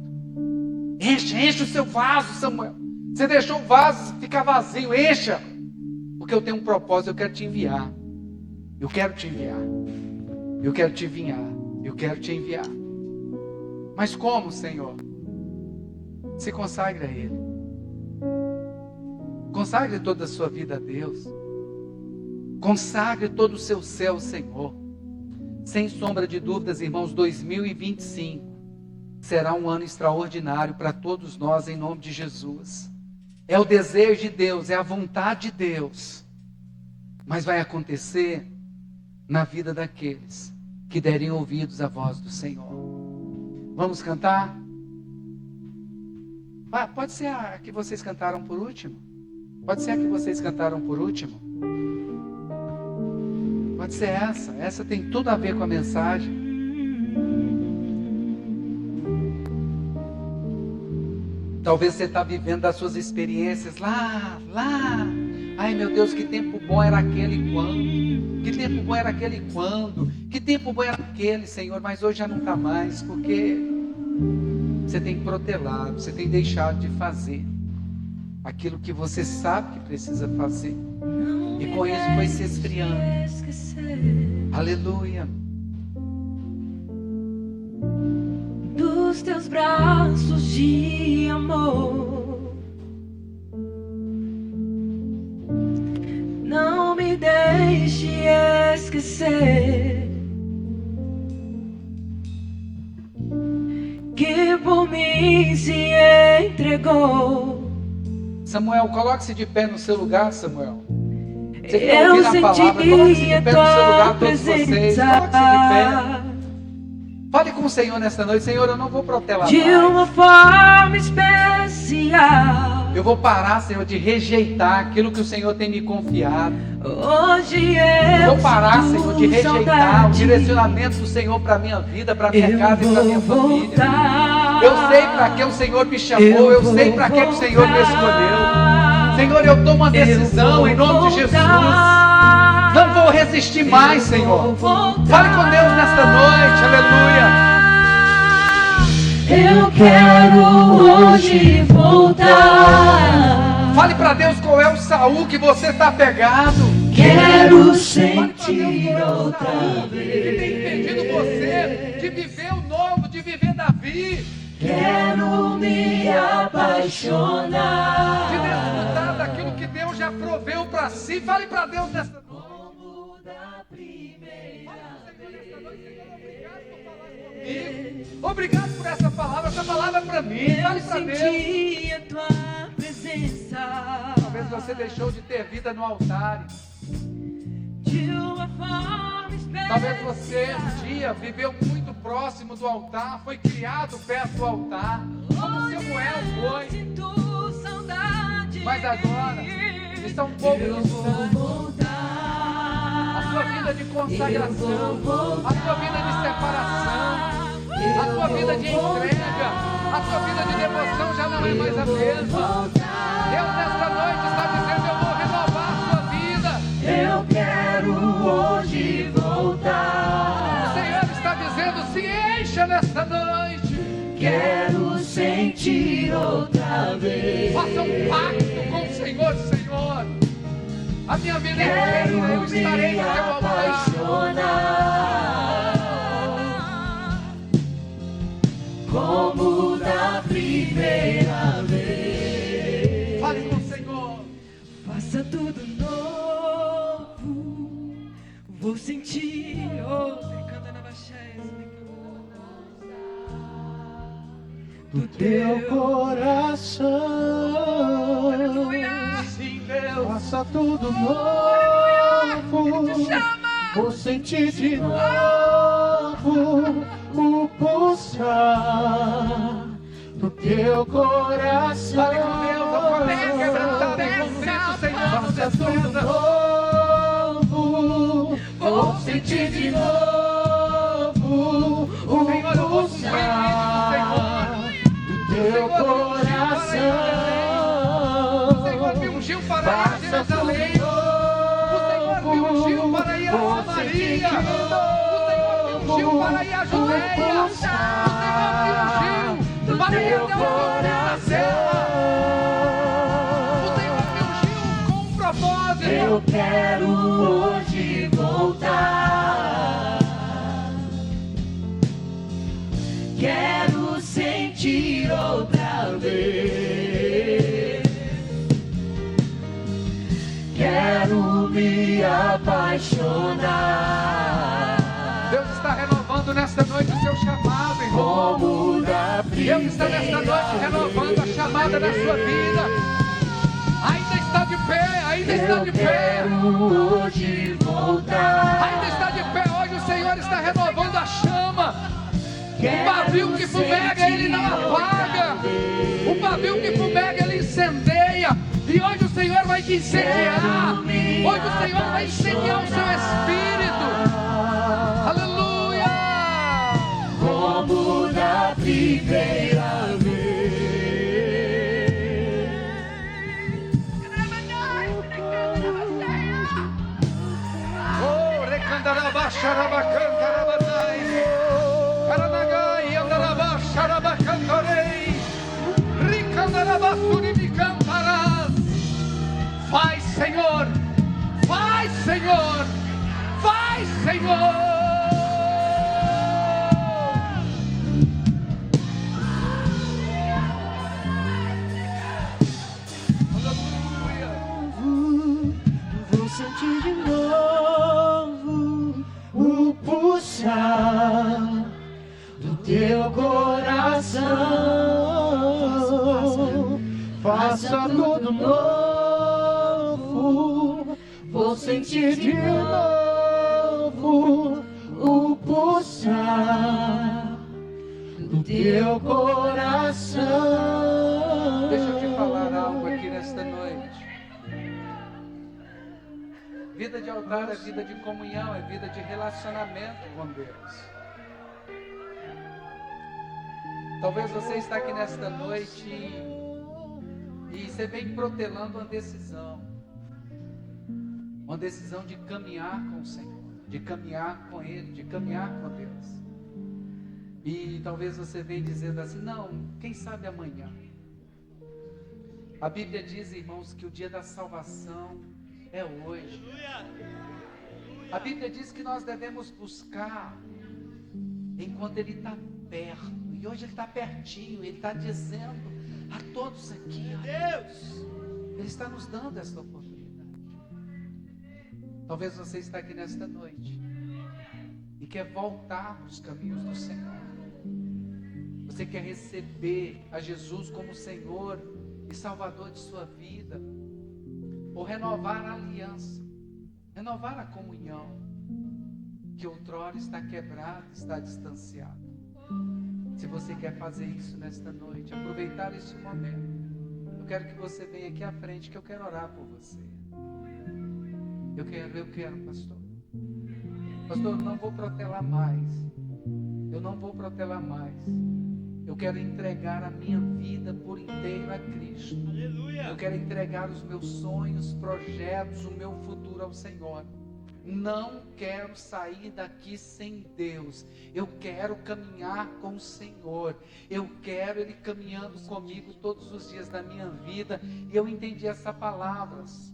Enche o seu vaso, Samuel. Você deixou o vaso ficar vazio, encha. Porque eu tenho um propósito, eu quero te enviar. Eu quero te enviar. Eu quero te enviar. Eu quero te enviar. Mas como, Senhor? Se consagre a Ele. Consagre toda a sua vida a Deus. Consagre todo o seu céu ao Senhor. Sem sombra de dúvidas, irmãos, 2025 será um ano extraordinário para todos nós, em nome de Jesus. É o desejo de Deus, é a vontade de Deus. Mas vai acontecer na vida daqueles que derem ouvidos à voz do Senhor. Vamos cantar? Pode ser a que vocês cantaram por último? Pode ser a que vocês cantaram por último? Pode ser essa. Essa tem tudo a ver com a mensagem. Talvez você está vivendo das suas experiências lá. Ai meu Deus, que tempo bom era aquele quando? Que tempo bom era aquele quando? Que tempo bom era aquele, Senhor? Mas hoje já não está mais, porque você tem protelado, você tem deixado de fazer aquilo que você sabe que precisa fazer. E com isso foi se esfriando. Aleluia. Dos teus braços de amor, não me deixe esquecer que por mim se entregou. Samuel, coloque-se de pé no seu lugar, Samuel. Você que Eu ouviu a palavra, coloque-se de pé no seu lugar, todos vocês. Coloque-se de pé. Fale com o Senhor nesta noite. Senhor, eu não vou protelar de mais. uma forma especial. Eu vou parar, Senhor, de rejeitar aquilo que o Senhor tem me confiado. Hoje Eu vou parar, Senhor, de rejeitar saudade. o direcionamento do Senhor para a minha vida, para a minha casa e para a minha família. Voltar. Eu sei para que o Senhor me chamou, eu sei para que o Senhor me escolheu. Senhor, eu tomo uma decisão em nome de Jesus. Não vou resistir mais, Senhor. Fale com Deus nesta noite, aleluia. Eu quero hoje voltar. Fale para Deus qual é o Saul que você está pegado. Quero sentir outra Que tem impedido você de viver o novo, de viver Davi. Quero me apaixonar. De desfrutar daquilo que Deus já proveu para si. Fale para Deus nesta noite. Obrigado por essa palavra é para mim. Fale para Deus. Senti a tua presença. Talvez você deixou de ter vida no altar. De uma forma especial. Talvez você um dia viveu muito próximo do altar, foi criado perto do altar, como Samuel foi. Sinto saudade. Mas agora está um pouco distante. A sua vida de consagração, a sua vida de separação, a sua vida de entrega, a sua vida de devoção já não é mais a mesma. Deus nesta noite está dizendo: eu vou renovar a sua vida. Eu quero hoje voltar. O Senhor está dizendo: se encha quero sentir outra vez. Faça um pacto com o Senhor, Senhor. A minha vida inteira eu estarei no teu altar. Como da primeira vez. Fale com o Senhor. Faça tudo novo. Vou sentir. Oh, canta na Do teu coração. Aleluia. Sim, Deus. Faça tudo novo. Vou sentir de novo o pulsar do teu coração. Fale com Deus. Eu começo a quebrantar em conflito, Senhor. Não Faça tudo desista. novo. Vou sentir de novo o Senhor, eu vou cumprir pulsar do teu coração. O Senhor me ungiu para ir a Jerusalém. O Senhor me ungiu para ir a Samaria. O Senhor me ungiu para ir a Judeia. O Senhor me ungiu para ir até o fim da terra. O Senhor me ungiu com um propósito. Eu quero hoje voltar. Quero sentir outra vez. Quero me apaixonar. Deus está renovando nesta noite o seu chamado, irmão. Como da Deus está nesta noite renovando a chamada na sua vida. Ainda está de pé, ainda está de pé. Quero hoje voltar. Ainda está de pé. Hoje o Senhor está renovando a chama. O pavio que fumega, ele não apaga. O pavio que fumega, ele incendeia. E hoje o Senhor vai te incendiar. Hoje o Senhor vai incendiar o seu espírito. Aleluia! Como da primeira vez. Oh, recandarabacharabacantarabatai. Caranagai, andarabacharabacantarei. Ricandarabasuribicantarás. Faz, Senhor. Faz, Senhor. Faz, Senhor. Vou sentir de novo o pulsar do teu coração. Faça tudo novo. Vou sentir de novo o pulsar do teu coração. Deixa eu te falar algo aqui nesta noite. Vida de altar é vida de comunhão, é vida de relacionamento com Deus. Talvez você está aqui nesta noite e você vem protelando uma decisão de caminhar com o Senhor, de caminhar com Ele, de caminhar com Deus. E talvez você venha dizendo assim, não, quem sabe amanhã. A Bíblia diz, irmãos, que o dia da salvação é hoje. A Bíblia diz que nós devemos buscar enquanto Ele está perto. E hoje Ele está pertinho. Ele está dizendo a todos aqui, ó, Deus, Ele está nos dando esta oportunidade. Talvez você está aqui nesta noite e quer voltar para os caminhos do Senhor. Você quer receber a Jesus como Senhor e Salvador de sua vida, ou renovar a aliança, renovar a comunhão que outrora está quebrada, está distanciada. Se você quer fazer isso nesta noite, aproveitar esse momento, eu quero que você venha aqui à frente, que eu quero orar por você. Eu quero, pastor. Pastor, eu não vou protelar mais. Eu quero entregar a minha vida por inteiro a Cristo. Aleluia. Eu quero entregar os meus sonhos, projetos, o meu futuro ao Senhor. não quero sair daqui sem Deus. Eu quero caminhar com o Senhor. Eu quero Ele caminhando comigo todos os dias da minha vida. E eu entendi essas palavras.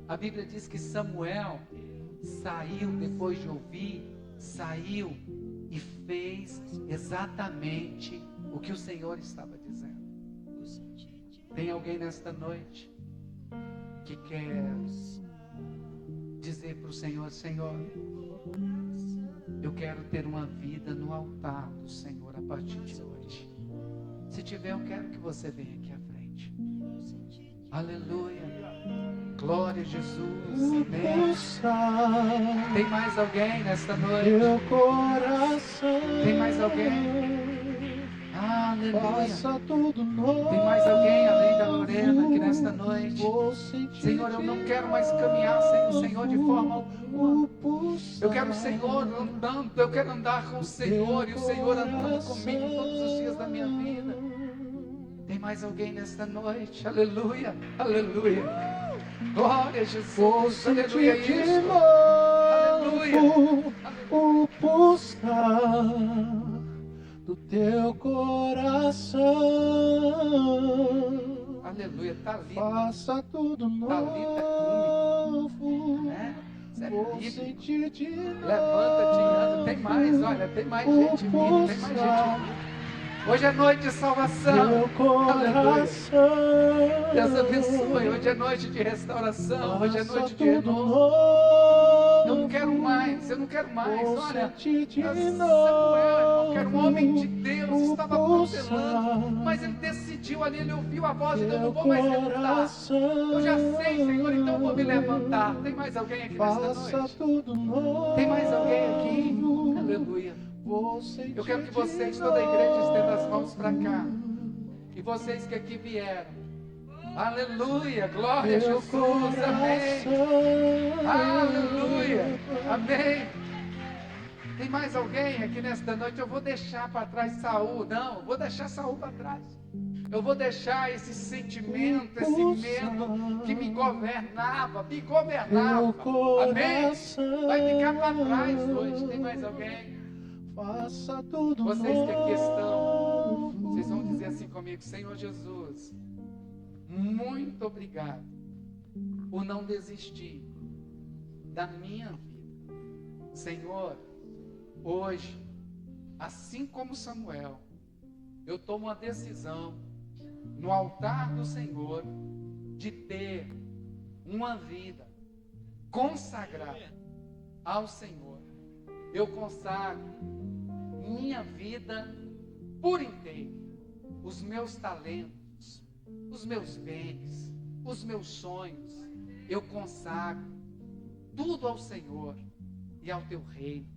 A Bíblia diz que Samuel saiu depois de ouvir, saiu e fez exatamente o que o Senhor estava dizendo. Tem alguém nesta noite que quer dizer para o Senhor: Senhor, eu quero ter uma vida no altar do Senhor a partir de hoje. Se tiver, eu quero que você venha aqui à frente. Aleluia. Glória a Jesus. Amém. Tem mais alguém nesta noite? Meu coração. Tem mais alguém? Aleluia. Faça tudo novo. Tem mais alguém além da Lorena aqui nesta noite? Senhor, eu não quero mais caminhar sem o Senhor de forma alguma. Eu quero o Senhor andando, eu quero andar com o Senhor e o Senhor andando comigo todos os dias da minha vida. Tem mais alguém nesta noite? Aleluia, aleluia. Glória a Jesus, aleluia. Isso. Aleluia. O pulsar do teu coração. Aleluia, Talita. Faça tudo Talita novo. né? Vou sentir de novo. Levanta-te e anda. Tem mais, olha, tem mais gente vindo, tem mais gente vindo. Hoje é noite de salvação. Meu coração. Aleluia. Deus abençoe. Hoje é noite de restauração. Hoje é noite de renovo. Eu não quero mais, eu não quero mais. Olha, Samuel, eu quero um homem de Deus, estava protelando, mas ele decidiu ali, ele ouviu a voz e eu não vou mais levantar. Eu já sei, Senhor, então eu vou me levantar. Tem mais alguém aqui nesta noite? Tem mais alguém aqui? Aleluia. Eu quero que vocês, toda a igreja, estendam as mãos para cá. E vocês que aqui vieram. Aleluia, glória a Jesus, amém. Aleluia, amém. Tem mais alguém aqui nesta noite? Eu vou deixar para trás Saul. Não, eu vou deixar Saul para trás. Eu vou deixar esse sentimento, esse medo que me governava. Amém? Vai ficar para trás hoje. Tem mais alguém? Faça tudo Vocês que aqui estão, vocês vão dizer assim comigo: Senhor Jesus, muito obrigado por não desistir da minha vida. Senhor, hoje, assim como Samuel, eu tomo uma decisão no altar do Senhor de ter uma vida consagrada ao Senhor. Eu consagro minha vida por inteiro, os meus talentos, os meus bens, os meus sonhos, eu consagro tudo ao Senhor e ao teu reino.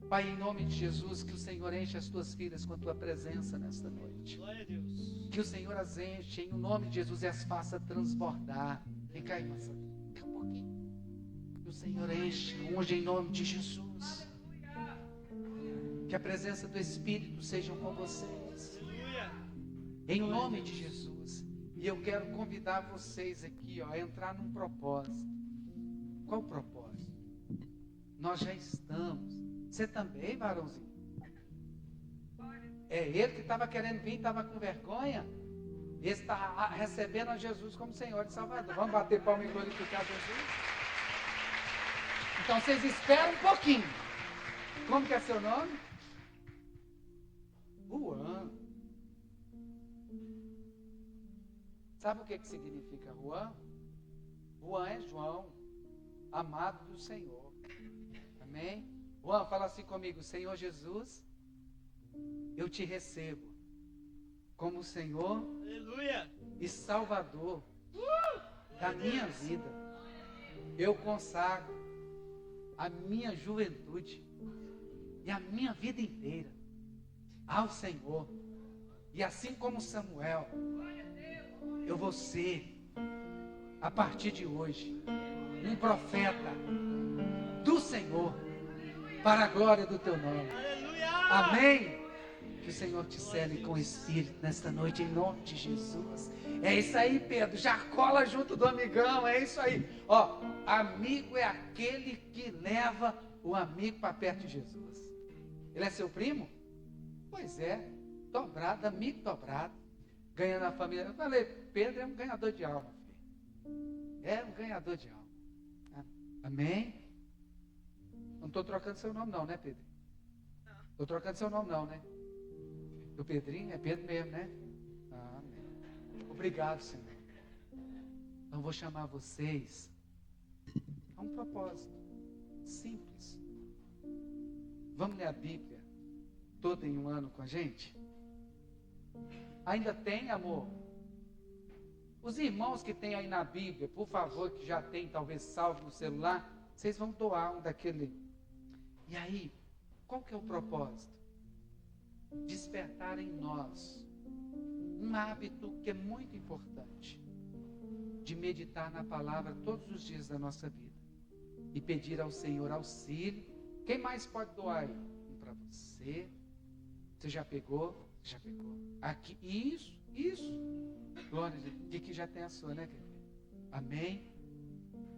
Pai, em nome de Jesus, que o Senhor enche as tuas filhas com a tua presença nesta noite. Glória a Deus. Que o Senhor as enche em nome de Jesus e as faça transbordar. Vem cá, irmã, fica um pouquinho. Que o Senhor enche hoje em nome de Jesus. Que a presença do Espírito seja com vocês. Em nome de Jesus. E eu quero convidar vocês aqui, ó, a entrar num propósito. Qual o propósito? Nós já estamos. Você também, varãozinho? É ele que estava querendo vir, estava com vergonha. Esse está recebendo a Jesus como Senhor e Salvador. Vamos bater palma e glorificar Jesus? Então vocês esperam um pouquinho. Como que é seu nome? Juan. Sabe o que significa Juan? Juan é João, amado do Senhor. Amém? Juan, fala assim comigo: Senhor Jesus, eu te recebo como Senhor, aleluia, e Salvador da minha vida. Eu consagro a minha juventude e a minha vida inteira ao Senhor. E assim como Samuel, eu vou ser, a partir de hoje, um profeta do Senhor, para a glória do teu nome. Aleluia! Amém? Que o Senhor te cele com o Espírito nesta noite, em nome de Jesus. É isso aí, Pedro. Já cola junto do amigão, é isso aí. Ó, amigo é aquele que leva o amigo para perto de Jesus. Ele é seu primo? Pois é, dobrado, amigo dobrado. Ganhando a família. Eu falei, Pedro é um ganhador de alma, filho. É um ganhador de alma. Amém? Não estou trocando seu nome não, né, Pedro? Estou trocando seu nome não, né? O Pedrinho é Pedro mesmo, né? Amém. Obrigado, Senhor. Então vou chamar vocês a um propósito simples. Vamos ler a Bíblia toda em um ano com a gente? Ainda tem, amor? Os irmãos que tem aí na Bíblia, por favor, que já tem talvez salvo no celular, vocês vão doar um daquele. E aí, qual que é o propósito? Despertar em nós um hábito que é muito importante, de meditar na palavra todos os dias da nossa vida e pedir ao Senhor auxílio. Quem mais pode doar aí? Um para você. Você já pegou? Já pegou. Aqui, isso. Glória a Deus, que já tem a sua, né, querido? Amém?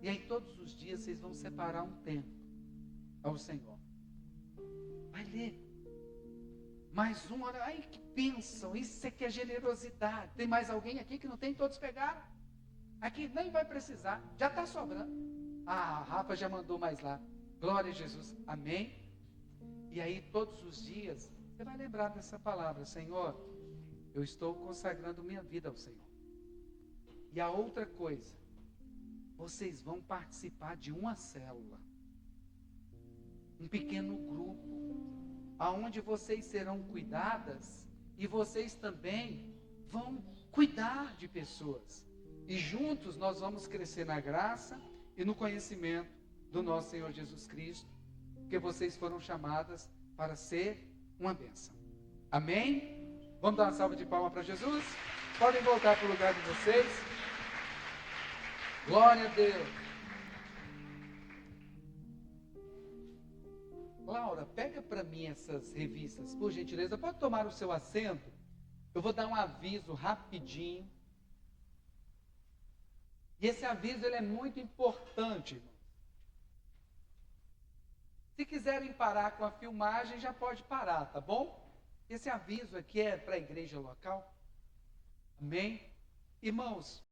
E aí todos os dias vocês vão separar um tempo ao Senhor. Vai ler. Mais uma hora. Ai, que bênção. Isso aqui é generosidade. Tem mais alguém aqui que não tem? Todos pegaram? Aqui nem vai precisar. Já está sobrando. Ah, a Rafa já mandou mais lá. Glória a Jesus. Amém? E aí todos os dias você vai lembrar dessa palavra. Senhor, eu estou consagrando minha vida ao Senhor. E a outra coisa, vocês vão participar de uma célula. Um pequeno grupo, aonde vocês serão cuidadas e vocês também vão cuidar de pessoas. E juntos nós vamos crescer na graça e no conhecimento do nosso Senhor Jesus Cristo, porque vocês foram chamadas para ser uma bênção. Amém? Vamos dar uma salva de palmas para Jesus? Podem voltar para o lugar de vocês. Glória a Deus. Laura, pega para mim essas revistas, por gentileza. Pode tomar o seu assento? Eu vou dar um aviso rapidinho. E esse aviso ele é muito importante, irmão. Se quiserem parar com a filmagem, já pode parar, tá bom? Esse aviso aqui é para a igreja local. Amém? Irmãos,